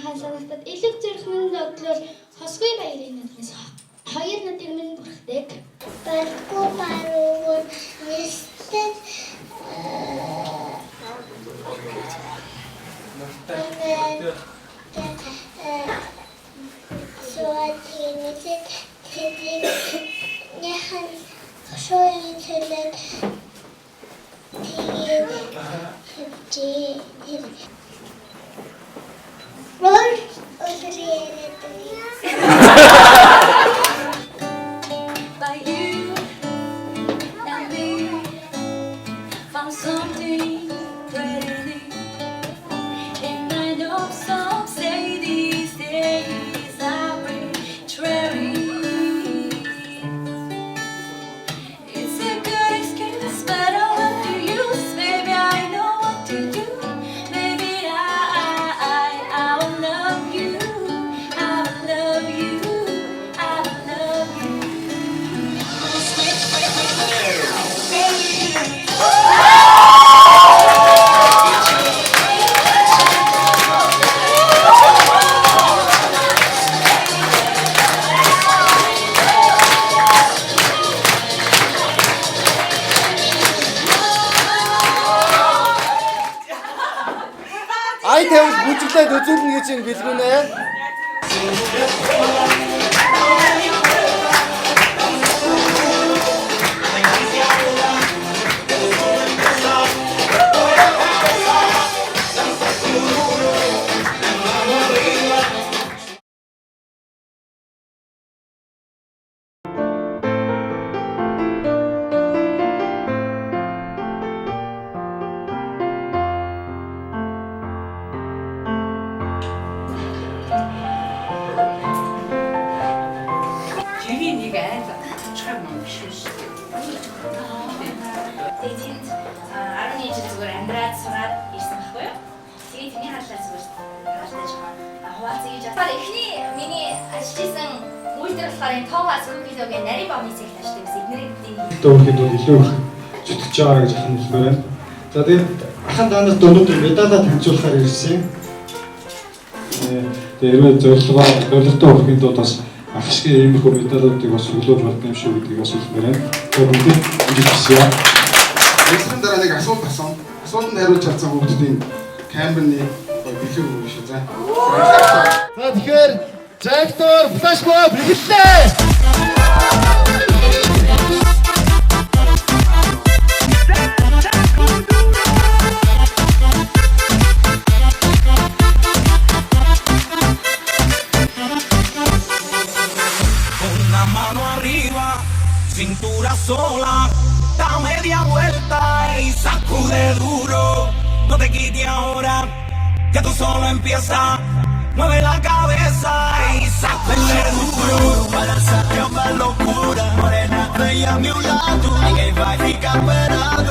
хаан санагтад элэг зэрхмэн өглөөр хосгүй баярын нүднээс хоёр нүдийг минь бүрхдэг. Барку баруун нэстэд Суатинэт тэдийг яхан шоин хэлээд тэгээд Рол өдрийээд By you and me found something pretty and I know some say these days arbitrary. It's a good excuse but I want to use. Baby I know what to do. Baby I will love you. I will love you. I will love you. Ай тавьж бүжиглээд үзүүлнэ гэж юм бэлгүнэ. Тэрийг нэг айл чам шүүш. Тэгээд тэнд 11 жил зүгээр амьдраад сураад ирсэн байхгүй юу? Тэгээд тэний хааллаа зүгээр хаалтаж байгаа. Хуваацыг жаасаар эхний миний ажилласан үйлдэл болохоор энэ тоогоос кукилогийн нарийн бааны цэгт ажилладаг гэсэн эднэрийн Өөрөөр хэлбэл илүү их зүтгэж байгаа гэж хэлмээр байна. За тэгээд ахын данаас дундад медалаа танилцуулахаар ирсэн. Тэгээд хэрвээ зорилготой өрхийн тулд бас ах шиг иймэрхүү медалуудыг бас өглөөж болдго юм шүү гэдгийг бас хэлмээр байна. Тэгээд бүгд ингэж хэлье. Эцгийн дараа нэг асуулт асуусан. Асуултанд хариулж чадсан хүмүүсийн камерны бэлэг өгнө шүү за. За тэгэхээр Жактор флашмоб эхэллээ. Una mano arriba, cintura sola, da media vuelta y sacude duro. No te quites ahora, que tú solo empiezas. Mueve la cabeza y sacude duro. Para sacar más locura, morena, bella a mi lado, ninguém vai ficar parado.